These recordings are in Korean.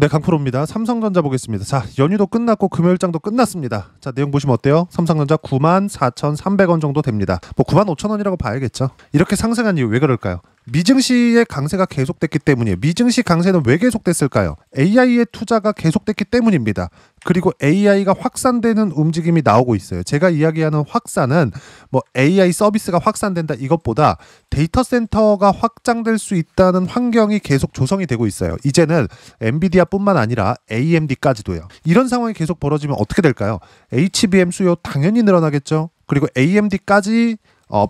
네, 강프로입니다. 삼성전자 보겠습니다. 자, 연휴도 끝났고 금요일장도 끝났습니다. 자, 내용 보시면 어때요? 삼성전자 94,300원 정도 됩니다. 뭐 95,000원이라고 봐야겠죠. 이렇게 상승한 이유 왜 그럴까요? 미증시의 강세가 계속됐기 때문이에요. 미증시 강세는 왜 계속됐을까요? AI의 투자가 계속됐기 때문입니다. 그리고 AI가 확산되는 움직임이 나오고 있어요. 제가 이야기하는 확산은 뭐 AI 서비스가 확산된다 이것보다 데이터 센터가 확장될 수 있다는 환경이 계속 조성이 되고 있어요. 이제는 엔비디아뿐만 아니라 AMD까지도요. 이런 상황이 계속 벌어지면 어떻게 될까요? HBM 수요 당연히 늘어나겠죠. 그리고 AMD까지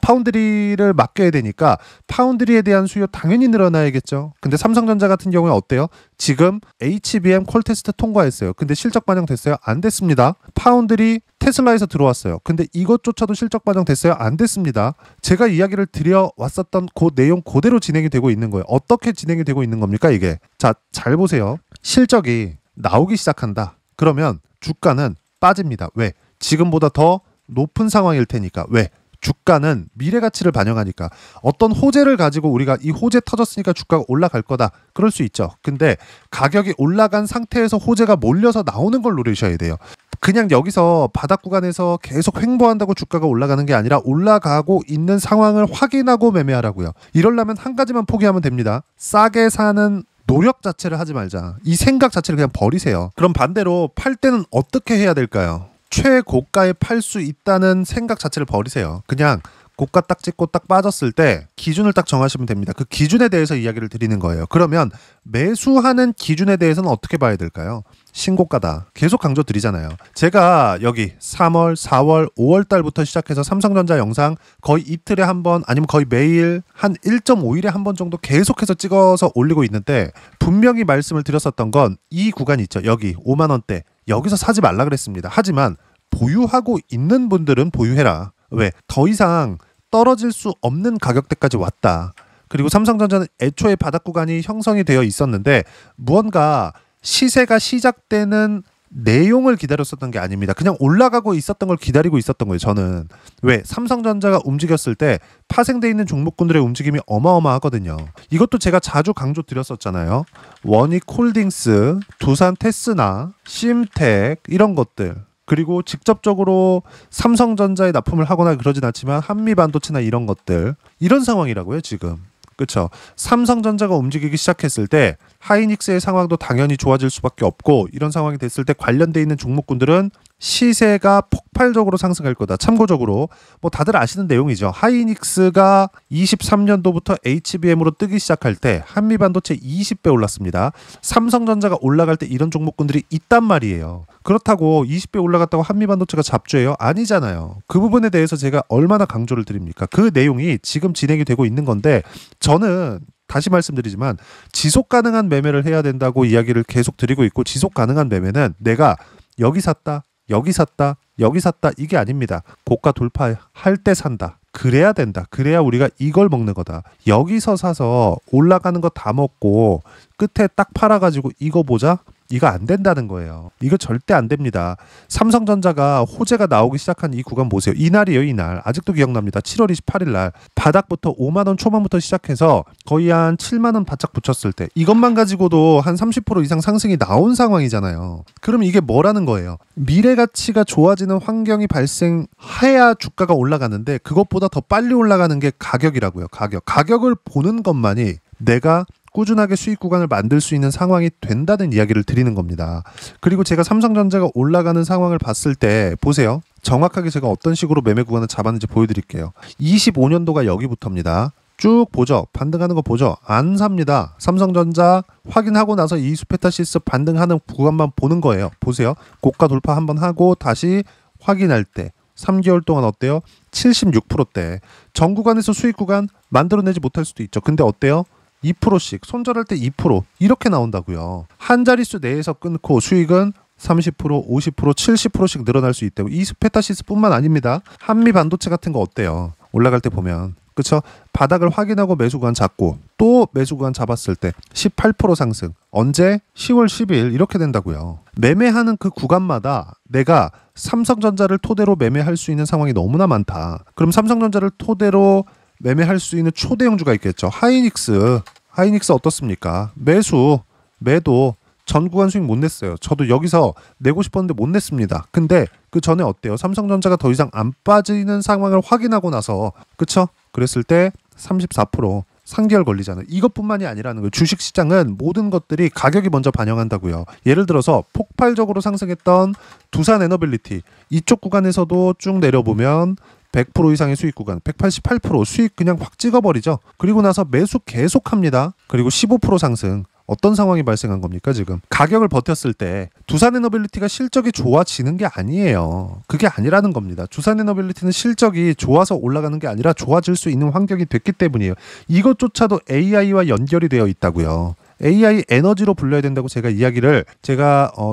파운드리를 맡겨야 되니까 파운드리에 대한 수요 당연히 늘어나야겠죠. 근데 삼성전자 같은 경우에 어때요? 지금 HBM 콜 테스트 통과했어요. 근데 실적 반영됐어요? 안 됐습니다. 파운드리 테슬라에서 들어왔어요. 근데 이것조차도 실적 반영됐어요? 안 됐습니다. 제가 이야기를 드려왔었던 그 내용 그대로 진행이 되고 있는 거예요. 어떻게 진행이 되고 있는 겁니까 이게? 자, 잘 보세요. 실적이 나오기 시작한다. 그러면 주가는 빠집니다. 왜? 지금보다 더 높은 상황일 테니까. 왜? 주가는 미래 가치를 반영하니까. 어떤 호재를 가지고 우리가 이 호재 터졌으니까 주가가 올라갈 거다 그럴 수 있죠. 근데 가격이 올라간 상태에서 호재가 몰려서 나오는 걸 노리셔야 돼요. 그냥 여기서 바닥 구간에서 계속 횡보한다고 주가가 올라가는 게 아니라 올라가고 있는 상황을 확인하고 매매하라고요. 이러려면 한 가지만 포기하면 됩니다. 싸게 사는 노력 자체를 하지 말자. 이 생각 자체를 그냥 버리세요. 그럼 반대로 팔 때는 어떻게 해야 될까요? 최고가에 팔 수 있다는 생각 자체를 버리세요. 그냥 고가 딱 찍고 딱 빠졌을 때 기준을 딱 정하시면 됩니다. 그 기준에 대해서 이야기를 드리는 거예요. 그러면 매수하는 기준에 대해서는 어떻게 봐야 될까요? 신고가다. 계속 강조 드리잖아요. 제가 여기 3월, 4월, 5월 달부터 시작해서 삼성전자 영상 거의 이틀에 한 번 아니면 거의 매일 한 1.5일에 한 번 정도 계속해서 찍어서 올리고 있는데 분명히 말씀을 드렸었던 건 이 구간 있죠. 여기 5만 원대. 여기서 사지 말라 그랬습니다. 하지만 보유하고 있는 분들은 보유해라. 왜? 더 이상 떨어질 수 없는 가격대까지 왔다. 그리고 삼성전자는 애초에 바닥 구간이 형성이 되어 있었는데 무언가 시세가 시작되는 내용을 기다렸었던 게 아닙니다. 그냥 올라가고 있었던 걸 기다리고 있었던 거예요. 저는. 왜? 삼성전자가 움직였을 때 파생돼 있는 종목군들의 움직임이 어마어마하거든요. 이것도 제가 자주 강조 드렸었잖아요. 원익홀딩스, 두산 테스나, 심텍 이런 것들. 그리고 직접적으로 삼성전자에 납품을 하거나 그러진 않지만 한미반도체나 이런 것들. 이런 상황이라고요 지금. 그렇죠. 삼성전자가 움직이기 시작했을 때 하이닉스의 상황도 당연히 좋아질 수밖에 없고 이런 상황이 됐을 때 관련돼 있는 종목군들은 시세가 폭발적으로 상승할 거다. 참고적으로 뭐 다들 아시는 내용이죠. 하이닉스가 23년도부터 HBM으로 뜨기 시작할 때 한미반도체 20배 올랐습니다. 삼성전자가 올라갈 때 이런 종목군들이 있단 말이에요. 그렇다고 20배 올라갔다고 한미반도체가 잡주예요? 아니잖아요. 그 부분에 대해서 제가 얼마나 강조를 드립니까? 그 내용이 지금 진행이 되고 있는 건데 저는 다시 말씀드리지만 지속 가능한 매매를 해야 된다고 이야기를 계속 드리고 있고 지속 가능한 매매는 내가 여기 샀다, 여기 샀다, 여기 샀다 이게 아닙니다. 고가 돌파할 때 산다. 그래야 된다. 그래야 우리가 이걸 먹는 거다. 여기서 사서 올라가는 거 다 먹고 끝에 딱 팔아가지고 이거 보자? 이거 안 된다는 거예요. 이거 절대 안 됩니다. 삼성전자가 호재가 나오기 시작한 이 구간 보세요. 이날이에요, 이날. 아직도 기억납니다. 7월 28일 날 바닥부터 5만 원 초반부터 시작해서 거의 한 7만 원 바짝 붙였을 때 이것만 가지고도 한 30% 이상 상승이 나온 상황이잖아요. 그럼 이게 뭐라는 거예요? 미래 가치가 좋아지는 환경이 발생해야 주가가 올라가는데 그것보다 더 빨리 올라가는 게 가격이라고요. 가격을 보는 것만이 내가 꾸준하게 수익 구간을 만들 수 있는 상황이 된다는 이야기를 드리는 겁니다. 그리고 제가 삼성전자가 올라가는 상황을 봤을 때 보세요. 정확하게 제가 어떤 식으로 매매 구간을 잡았는지 보여드릴게요. 25년도가 여기부터입니다. 쭉 보죠. 반등하는 거 보죠. 안 삽니다. 삼성전자 확인하고 나서 이수페타시스 반등하는 구간만 보는 거예요. 보세요. 고가 돌파 한번 하고 다시 확인할 때 3개월 동안 어때요? 76%대. 전 구간에서 수익 구간 만들어내지 못할 수도 있죠. 근데 어때요? 2%씩 손절할 때 2% 이렇게 나온다고요. 한 자릿수 내에서 끊고 수익은 30%, 50%, 70%씩 늘어날 수 있다고. 이스페타시스뿐만 아닙니다. 한미 반도체 같은 거 어때요? 올라갈 때 보면 그쵸? 바닥을 확인하고 매수 구간 잡고 또 매수 구간 잡았을 때 18% 상승. 언제? 10월 10일 이렇게 된다고요. 매매하는 그 구간마다 내가 삼성전자를 토대로 매매할 수 있는 상황이 너무나 많다. 그럼 삼성전자를 토대로 매매할 수 있는 초대형주가 있겠죠. 하이닉스 어떻습니까? 매수, 매도 전 구간 수익 못 냈어요. 저도 여기서 내고 싶었는데 못 냈습니다. 근데 그 전에 어때요? 삼성전자가 더 이상 안 빠지는 상황을 확인하고 나서 그쵸? 그랬을 때 34% 3개월 걸리잖아요. 이것뿐만이 아니라는 거예요. 주식시장은 모든 것들이 가격이 먼저 반영한다고요. 예를 들어서 폭발적으로 상승했던 두산 에너빌리티 이쪽 구간에서도 쭉 내려보면 100% 이상의 수익 구간, 188% 수익 그냥 확 찍어버리죠. 그리고 나서 매수 계속합니다. 그리고 15% 상승. 어떤 상황이 발생한 겁니까 지금? 가격을 버텼을 때 두산에너빌리티가 실적이 좋아지는 게 아니에요. 그게 아니라는 겁니다. 두산에너빌리티는 실적이 좋아서 올라가는 게 아니라 좋아질 수 있는 환경이 됐기 때문이에요. 이것조차도 AI와 연결이 되어 있다고요. AI 에너지로 불러야 된다고 제가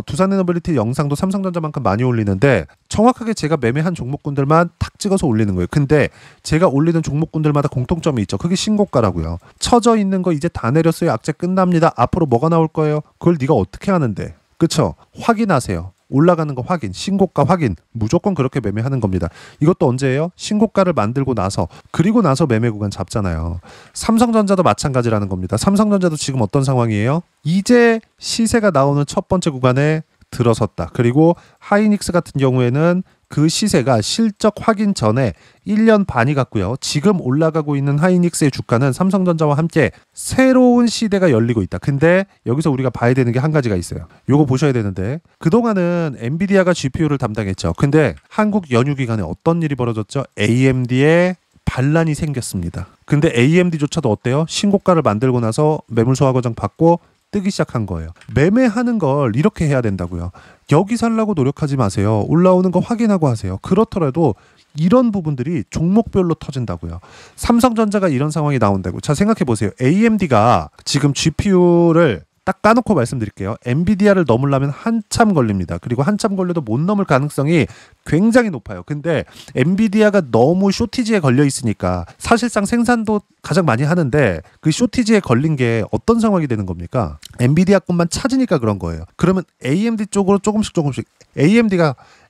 두산에너빌리티 영상도 삼성전자만큼 많이 올리는데 정확하게 제가 매매한 종목군들만 탁 찍어서 올리는 거예요. 근데 제가 올리는 종목군들마다 공통점이 있죠. 그게 신고가라고요. 처져 있는 거 이제 다 내렸어요. 악재 끝납니다. 앞으로 뭐가 나올 거예요? 그걸 네가 어떻게 하는데? 그쵸? 확인하세요. 올라가는 거 확인, 신고가 확인, 무조건 그렇게 매매하는 겁니다. 이것도 언제예요? 신고가를 만들고 나서, 그리고 나서 매매 구간 잡잖아요. 삼성전자도 마찬가지라는 겁니다. 삼성전자도 지금 어떤 상황이에요? 이제 시세가 나오는 첫 번째 구간에 들어섰다. 그리고 하이닉스 같은 경우에는 그 시세가 실적 확인 전에 1년 반이 갔고요. 지금 올라가고 있는 하이닉스의 주가는 삼성전자와 함께 새로운 시대가 열리고 있다. 근데 여기서 우리가 봐야 되는 게 한 가지가 있어요. 요거 보셔야 되는데 그동안은 엔비디아가 GPU를 담당했죠. 근데 한국 연휴 기간에 어떤 일이 벌어졌죠? AMD에 반란이 생겼습니다. 근데 AMD조차도 어때요? 신고가를 만들고 나서 매물 소화 과정 받고 뜨기 시작한 거예요. 매매하는 걸 이렇게 해야 된다고요. 여기 살라고 노력하지 마세요. 올라오는 거 확인하고 하세요. 그렇더라도 이런 부분들이 종목별로 터진다고요. 삼성전자가 이런 상황이 나온다고. 자, 생각해 보세요. AMD가 지금 GPU를 딱 까놓고 말씀드릴게요. 엔비디아를 넘으려면 한참 걸립니다. 그리고 한참 걸려도 못 넘을 가능성이 굉장히 높아요. 근데 엔비디아가 너무 쇼티지에 걸려 있으니까 사실상 생산도 가장 많이 하는데 그 쇼티지에 걸린 게 어떤 상황이 되는 겁니까? 엔비디아 것만 찾으니까 그런 거예요. 그러면 AMD 쪽으로 조금씩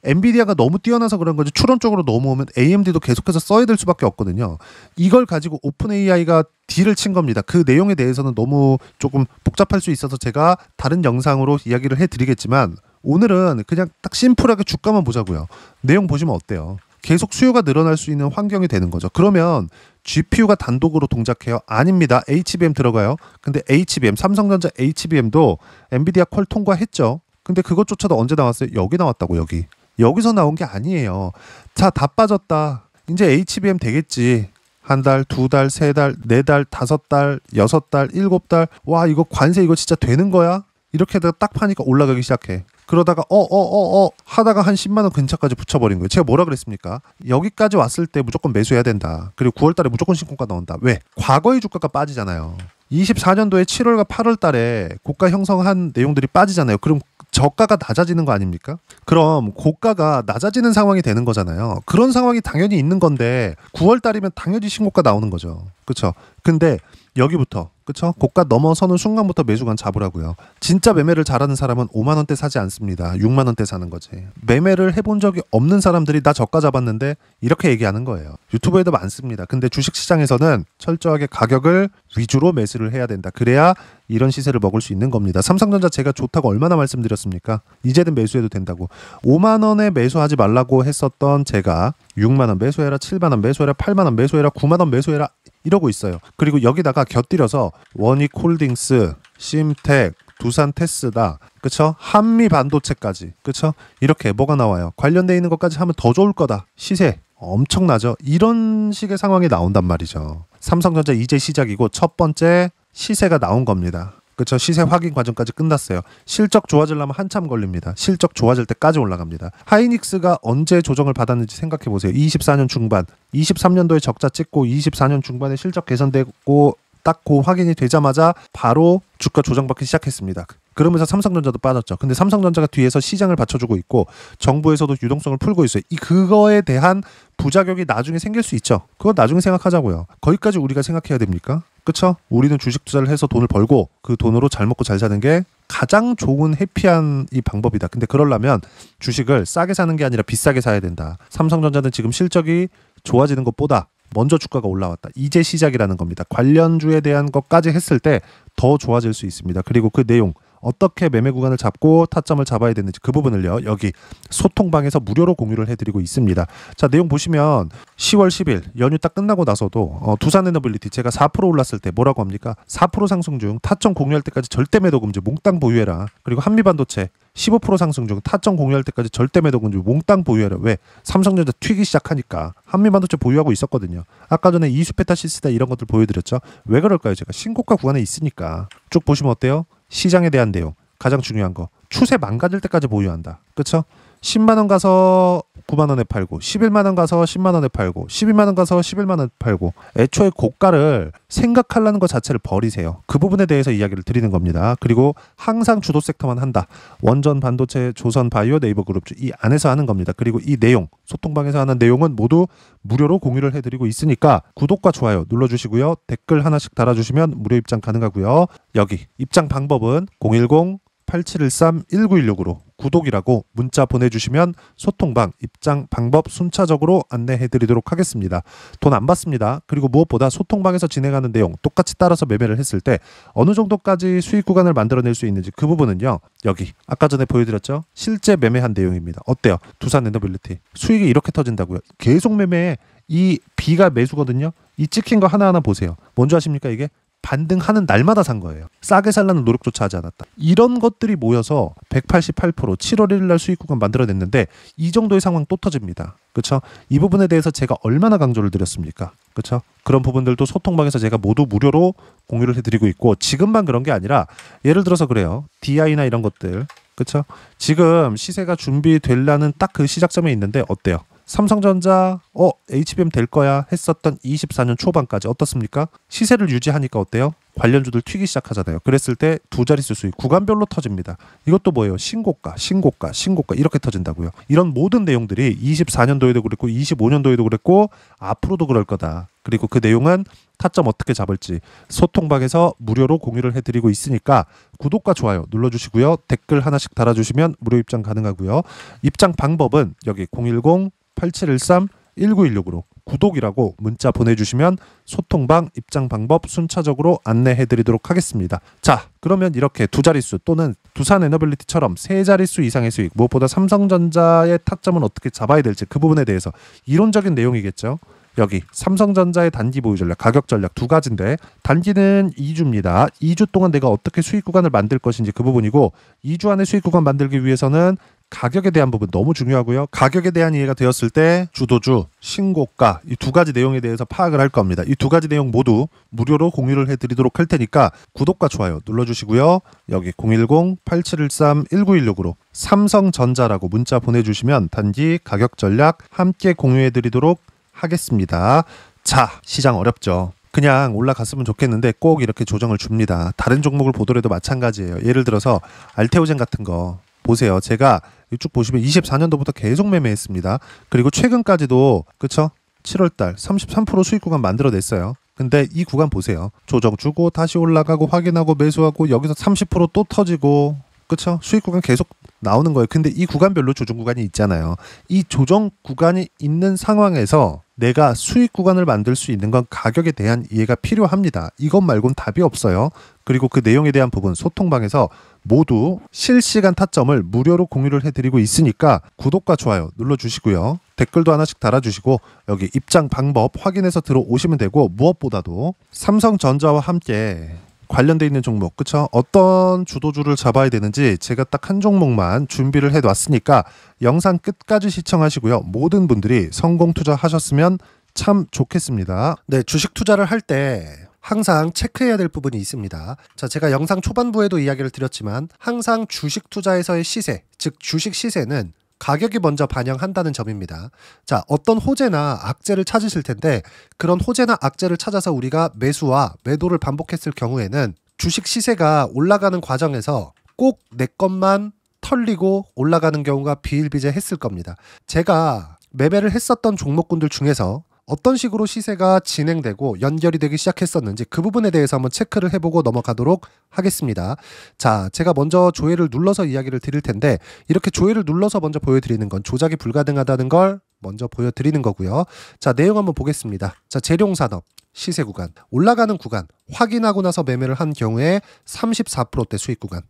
엔비디아가 너무 뛰어나서 그런 거지 추론 쪽으로 넘어오면 AMD도 계속해서 써야 될 수밖에 없거든요. 이걸 가지고 오픈 AI가 딜을 친 겁니다. 그 내용에 대해서는 너무 조금 복잡할 수 있어서 제가 다른 영상으로 이야기를 해드리겠지만 오늘은 그냥 딱 심플하게 주가만 보자고요. 내용 보시면 어때요? 계속 수요가 늘어날 수 있는 환경이 되는 거죠. 그러면 GPU가 단독으로 동작해요? 아닙니다. HBM 들어가요. 근데 삼성전자 HBM도 엔비디아 퀄 통과했죠. 근데 그것조차도 언제 나왔어요? 여기 나왔다고. 여기서 나온 게 아니에요. 자, 다 빠졌다. 이제 HBM 되겠지. 한 달, 두 달, 세 달, 네 달, 다섯 달, 여섯 달, 일곱 달. 와, 이거 관세 이거 진짜 되는 거야? 이렇게 딱 파니까 올라가기 시작해. 그러다가 하다가 한 10만 원 근처까지 붙여버린 거예요. 제가 뭐라 그랬습니까? 여기까지 왔을 때 무조건 매수해야 된다. 그리고 9월 달에 무조건 신고가 나온다. 왜? 과거의 주가가 빠지잖아요. 24년도에 7월과 8월 달에 고가 형성한 내용들이 빠지잖아요. 그럼 저가가 낮아지는 거 아닙니까? 그럼 고가가 낮아지는 상황이 되는 거잖아요. 그런 상황이 당연히 있는 건데 9월 달이면 당연히 신고가 나오는 거죠. 그렇죠? 근데 여기부터 그쵸? 고가 넘어서는 순간부터 매수관 잡으라고요. 진짜 매매를 잘하는 사람은 5만 원대 사지 않습니다. 6만 원대 사는 거지. 매매를 해본 적이 없는 사람들이 나 저가 잡았는데 이렇게 얘기하는 거예요. 유튜브에도 많습니다. 근데 주식시장에서는 철저하게 가격을 위주로 매수를 해야 된다. 그래야 이런 시세를 먹을 수 있는 겁니다. 삼성전자 제가 좋다고 얼마나 말씀드렸습니까? 이제는 매수해도 된다고. 5만 원에 매수하지 말라고 했었던 제가 6만 원 매수해라, 7만 원 매수해라, 8만 원 매수해라, 9만 원 매수해라 이러고 있어요. 그리고 여기다가 곁들여서 원익홀딩스, 심텍, 두산 테스다, 그쵸? 한미 반도체까지, 그쵸? 이렇게 뭐가 나와요? 관련돼 있는 것까지 하면 더 좋을 거다. 시세 엄청나죠? 이런 식의 상황이 나온단 말이죠. 삼성전자 이제 시작이고 첫 번째 시세가 나온 겁니다. 그쵸? 시세 확인 과정까지 끝났어요. 실적 좋아지려면 한참 걸립니다. 실적 좋아질 때까지 올라갑니다. 하이닉스가 언제 조정을 받았는지 생각해 보세요. 24년 중반, 23년도에 적자 찍고 24년 중반에 실적 개선되고 딱 그 확인이 되자마자 바로 주가 조정받기 시작했습니다. 그러면서 삼성전자도 빠졌죠. 근데 삼성전자가 뒤에서 시장을 받쳐주고 있고 정부에서도 유동성을 풀고 있어요. 그거에 대한 부작용이 나중에 생길 수 있죠. 그거 나중에 생각하자고요. 거기까지 우리가 생각해야 됩니까? 그쵸? 우리는 주식 투자를 해서 돈을 벌고 그 돈으로 잘 먹고 잘 사는 게 가장 좋은 해피한 이 방법이다. 근데 그러려면 주식을 싸게 사는 게 아니라 비싸게 사야 된다. 삼성전자는 지금 실적이 좋아지는 것보다 먼저 주가가 올라왔다. 이제 시작이라는 겁니다. 관련주에 대한 것까지 했을 때 더 좋아질 수 있습니다. 그리고 그 내용 어떻게 매매 구간을 잡고 타점을 잡아야 되는지 그 부분을요. 여기 소통방에서 무료로 공유를 해드리고 있습니다. 자, 내용 보시면 10월 10일 연휴 딱 끝나고 나서도 두산에너빌리티 제가 4% 올랐을 때 뭐라고 합니까? 4% 상승 중 타점 공유할 때까지 절대 매도 금지 몽땅 보유해라. 그리고 한미반도체 15% 상승 중 타점 공유할 때까지 절대 매도 금지 몽땅 보유해라. 왜? 삼성전자 튀기 시작하니까 한미반도체 보유하고 있었거든요. 아까 전에 이수페타시스다 이런 것들 보여드렸죠. 왜 그럴까요? 제가 신고가 구간에 있으니까. 쭉 보시면 어때요? 시장에 대한 내용 가장 중요한 거 추세 망가질 때까지 보유한다. 그쵸? 10만원 가서 9만원에 팔고 11만원 가서 10만원에 팔고 12만원 가서 11만원에 팔고 애초에 고가를 생각하려는 것 자체를 버리세요. 그 부분에 대해서 이야기를 드리는 겁니다. 그리고 항상 주도 섹터만 한다. 원전, 반도체, 조선, 바이오, 네이버 그룹주 이 안에서 하는 겁니다. 그리고 이 내용 소통방에서 하는 내용은 모두 무료로 공유를 해드리고 있으니까 구독과 좋아요 눌러주시고요. 댓글 하나씩 달아주시면 무료 입장 가능하고요. 여기 입장 방법은 010-8713-1916으로 구독이라고 문자 보내주시면 소통방 입장 방법 순차적으로 안내해드리도록 하겠습니다. 돈 안 받습니다. 그리고 무엇보다 소통방에서 진행하는 내용 똑같이 따라서 매매를 했을 때 어느 정도까지 수익 구간을 만들어낼 수 있는지 그 부분은요. 여기 아까 전에 보여드렸죠. 실제 매매한 내용입니다. 어때요? 두산에너빌리티 수익이 이렇게 터진다고요. 계속 매매에 이 B가 매수거든요. 이 찍힌 거 하나하나 보세요. 뭔지 아십니까 이게? 반등하는 날마다 산 거예요. 싸게 살라는 노력조차 하지 않았다. 이런 것들이 모여서 188% 7월 1일 날 수익 구간 만들어냈는데 이 정도의 상황 또 터집니다. 그렇죠? 이 부분에 대해서 제가 얼마나 강조를 드렸습니까? 그렇죠? 그런 부분들도 소통방에서 제가 모두 무료로 공유를 해드리고 있고 지금만 그런 게 아니라 예를 들어서 그래요. DI나 이런 것들 그렇죠? 지금 시세가 준비되려는 딱 그 시작점에 있는데 어때요? 삼성전자 HBM 될 거야 했었던 24년 초반까지 어떻습니까? 시세를 유지하니까 어때요? 관련주들 튀기 시작하잖아요. 그랬을 때 두 자릿수 수익 구간별로 터집니다. 이것도 뭐예요? 신고가 이렇게 터진다고요. 이런 모든 내용들이 24년도에도 그랬고 25년도에도 그랬고 앞으로도 그럴 거다. 그리고 그 내용은 타점 어떻게 잡을지 소통방에서 무료로 공유를 해드리고 있으니까 구독과 좋아요 눌러주시고요. 댓글 하나씩 달아주시면 무료 입장 가능하고요. 입장 방법은 여기 010-8713-1916으로 구독이라고 문자 보내주시면 소통방 입장 방법 순차적으로 안내해드리도록 하겠습니다. 자, 그러면 이렇게 두 자릿수 또는 두산에너빌리티처럼 세 자릿수 이상의 수익 무엇보다 삼성전자의 타점은 어떻게 잡아야 될지 그 부분에 대해서 이론적인 내용이겠죠. 여기 삼성전자의 단기 보유 전략, 가격 전략 두 가지인데 단기는 2주입니다. 2주 동안 내가 어떻게 수익 구간을 만들 것인지 그 부분이고 2주 안에 수익 구간 만들기 위해서는 가격에 대한 부분 너무 중요하고요. 가격에 대한 이해가 되었을 때 주도주, 신고가 이 두 가지 내용에 대해서 파악을 할 겁니다. 이 두 가지 내용 모두 무료로 공유를 해드리도록 할 테니까 구독과 좋아요 눌러주시고요. 여기 010-8713-1916으로 삼성전자라고 문자 보내주시면 단기 가격 전략 함께 공유해드리도록 하겠습니다. 자, 시장 어렵죠. 그냥 올라갔으면 좋겠는데 꼭 이렇게 조정을 줍니다. 다른 종목을 보더라도 마찬가지예요. 예를 들어서 알테오젠 같은 거 보세요. 제가 쭉 보시면 24년도부터 계속 매매했습니다. 그리고 최근까지도 그쵸? 7월달 33% 수익 구간 만들어냈어요. 근데 이 구간 보세요. 조정 주고 다시 올라가고 확인하고 매수하고 여기서 30% 또 터지고 그쵸? 수익 구간 계속 나오는 거예요. 근데 이 구간별로 조정 구간이 있잖아요. 이 조정 구간이 있는 상황에서 내가 수익 구간을 만들 수 있는 건 가격에 대한 이해가 필요합니다. 이것 말고는 답이 없어요. 그리고 그 내용에 대한 부분 소통방에서 모두 실시간 타점을 무료로 공유를 해드리고 있으니까 구독과 좋아요 눌러주시고요. 댓글도 하나씩 달아주시고 여기 입장 방법 확인해서 들어오시면 되고 무엇보다도 삼성전자와 함께 관련돼 있는 종목 그쵸? 어떤 주도주를 잡아야 되는지 제가 딱 한 종목만 준비를 해놨으니까 영상 끝까지 시청하시고요. 모든 분들이 성공 투자하셨으면 참 좋겠습니다. 네, 주식 투자를 할 때 항상 체크해야 될 부분이 있습니다. 자, 제가 영상 초반부에도 이야기를 드렸지만 항상 주식 투자에서의 시세, 즉 주식 시세는 가격이 먼저 반영한다는 점입니다. 자, 어떤 호재나 악재를 찾으실 텐데 그런 호재나 악재를 찾아서 우리가 매수와 매도를 반복했을 경우에는 주식 시세가 올라가는 과정에서 꼭 내 것만 털리고 올라가는 경우가 비일비재했을 겁니다. 제가 매매를 했었던 종목군들 중에서 어떤 식으로 시세가 진행되고 연결이 되기 시작했었는지 그 부분에 대해서 한번 체크를 해보고 넘어가도록 하겠습니다. 자, 제가 먼저 조회를 눌러서 이야기를 드릴 텐데 이렇게 조회를 눌러서 먼저 보여드리는 건 조작이 불가능하다는 걸 먼저 보여드리는 거고요. 자, 내용 한번 보겠습니다. 자, 재룡산업 시세 구간 올라가는 구간 확인하고 나서 매매를 한 경우에 34%대 수익 구간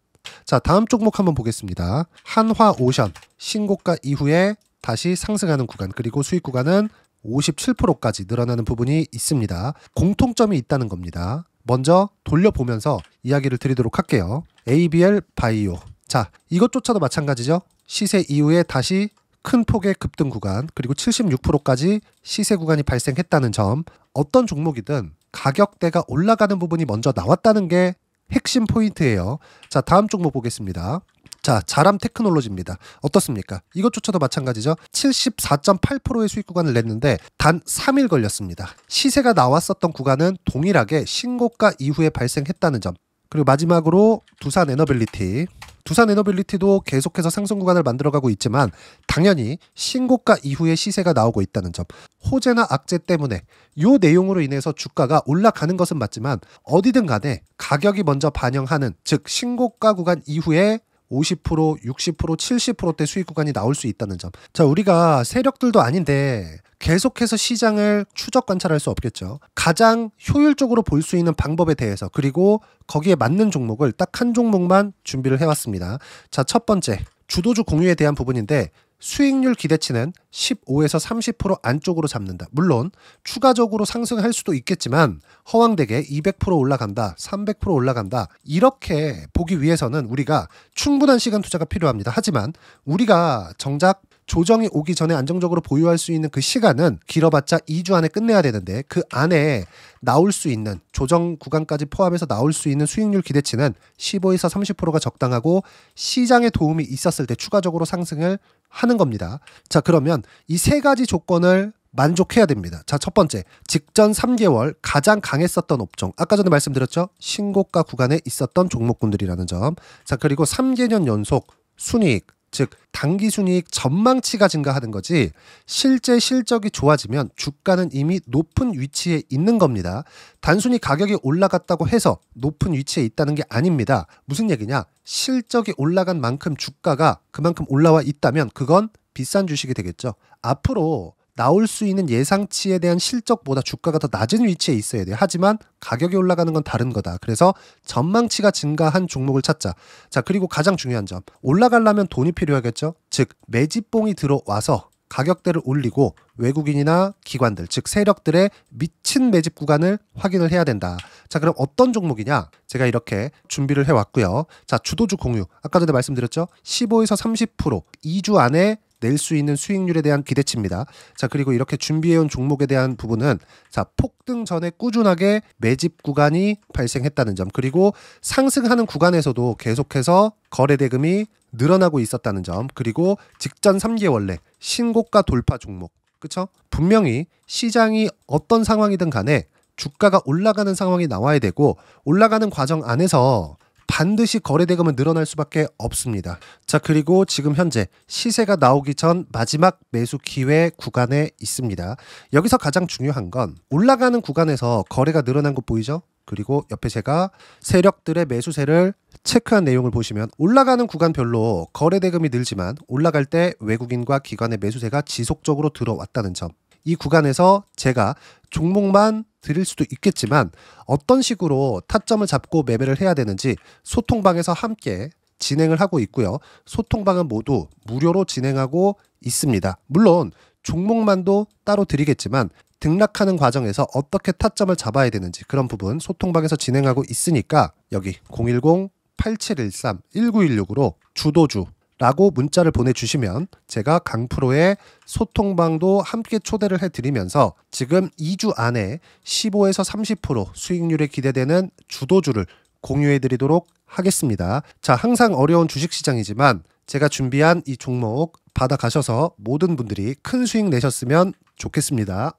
자, 다음 종목 한번 보겠습니다. 한화오션 신고가 이후에 다시 상승하는 구간, 그리고 수익 구간은 57%까지 늘어나는 부분이 있습니다. 공통점이 있다는 겁니다. 먼저 돌려보면서 이야기를 드리도록 할게요. ABL 바이오. 자, 이것조차도 마찬가지죠. 시세 이후에 다시 큰 폭의 급등 구간, 그리고 76%까지 시세 구간이 발생했다는 점. 어떤 종목이든 가격대가 올라가는 부분이 먼저 나왔다는 게 핵심 포인트예요. 자, 다음 종목 보겠습니다. 자, 자람 테크놀로지입니다. 어떻습니까? 이것조차도 마찬가지죠. 74.8%의 수익 구간을 냈는데 단 3일 걸렸습니다. 시세가 나왔었던 구간은 동일하게 신고가 이후에 발생했다는 점. 그리고 마지막으로 두산 에너빌리티. 두산 에너빌리티도 계속해서 상승 구간을 만들어가고 있지만 당연히 신고가 이후에 시세가 나오고 있다는 점. 호재나 악재 때문에 이 내용으로 인해서 주가가 올라가는 것은 맞지만 어디든 간에 가격이 먼저 반영하는, 즉 신고가 구간 이후에 50%, 60%, 70%대 수익 구간이 나올 수 있다는 점. 자, 우리가 세력들도 아닌데 계속해서 시장을 추적 관찰할 수 없겠죠. 가장 효율적으로 볼 수 있는 방법에 대해서, 그리고 거기에 맞는 종목을 딱 한 종목만 준비를 해왔습니다. 자, 첫 번째 주도주 공유에 대한 부분인데 수익률 기대치는 15에서 30% 안쪽으로 잡는다. 물론 추가적으로 상승할 수도 있겠지만 허황되게 200% 올라간다, 300% 올라간다, 이렇게 보기 위해서는 우리가 충분한 시간 투자가 필요합니다. 하지만 우리가 정작 조정이 오기 전에 안정적으로 보유할 수 있는 그 시간은 길어봤자 2주 안에 끝내야 되는데, 그 안에 나올 수 있는 조정 구간까지 포함해서 나올 수 있는 수익률 기대치는 15에서 30%가 적당하고 시장에 도움이 있었을 때 추가적으로 상승을 하는 겁니다. 자, 그러면 이 세 가지 조건을 만족해야 됩니다. 자, 첫 번째, 직전 3개월 가장 강했었던 업종. 아까 전에 말씀드렸죠? 신고가 구간에 있었던 종목군들이라는 점. 자, 그리고 3개년 연속 순이익, 즉 단기 순이익 전망치가 증가하는 거지 실제 실적이 좋아지면 주가는 이미 높은 위치에 있는 겁니다. 단순히 가격이 올라갔다고 해서 높은 위치에 있다는 게 아닙니다. 무슨 얘기냐? 실적이 올라간 만큼 주가가 그만큼 올라와 있다면 그건 비싼 주식이 되겠죠. 앞으로 나올 수 있는 예상치에 대한 실적보다 주가가 더 낮은 위치에 있어야 돼요. 하지만 가격이 올라가는 건 다른 거다. 그래서 전망치가 증가한 종목을 찾자. 자, 그리고 가장 중요한 점, 올라가려면 돈이 필요하겠죠. 즉 매집봉이 들어와서 가격대를 올리고 외국인이나 기관들, 즉 세력들의 미친 매집 구간을 확인을 해야 된다. 자, 그럼 어떤 종목이냐? 제가 이렇게 준비를 해왔고요. 자, 주도주 공유. 아까 전에 말씀드렸죠. 15에서 30% 2주 안에 낼 수 있는 수익률에 대한 기대치입니다. 자, 그리고 이렇게 준비해온 종목에 대한 부분은, 자, 폭등 전에 꾸준하게 매집 구간이 발생했다는 점, 그리고 상승하는 구간에서도 계속해서 거래 대금이 늘어나고 있었다는 점, 그리고 직전 3개월 내 신고가 돌파 종목. 그쵸? 분명히 시장이 어떤 상황이든 간에 주가가 올라가는 상황이 나와야 되고, 올라가는 과정 안에서 반드시 거래 대금은 늘어날 수밖에 없습니다. 자, 그리고 지금 현재 시세가 나오기 전 마지막 매수 기회 구간에 있습니다. 여기서 가장 중요한 건 올라가는 구간에서 거래가 늘어난 거 보이죠? 그리고 옆에 제가 세력들의 매수세를 체크한 내용을 보시면 올라가는 구간별로 거래 대금이 늘지만 올라갈 때 외국인과 기관의 매수세가 지속적으로 들어왔다는 점. 이 구간에서 제가 종목만 드릴 수도 있겠지만 어떤 식으로 타점을 잡고 매매를 해야 되는지 소통방에서 함께 진행을 하고 있고요. 소통방은 모두 무료로 진행하고 있습니다. 물론 종목만도 따로 드리겠지만 등락하는 과정에서 어떻게 타점을 잡아야 되는지 그런 부분 소통방에서 진행하고 있으니까 여기 010-8713-1916으로 주도주 라고 문자를 보내주시면 제가 강프로의 소통방도 함께 초대를 해드리면서 지금 2주 안에 15에서 30% 수익률에 기대되는 주도주를 공유해드리도록 하겠습니다. 자, 항상 어려운 주식시장이지만 제가 준비한 이 종목 받아가셔서 모든 분들이 큰 수익 내셨으면 좋겠습니다.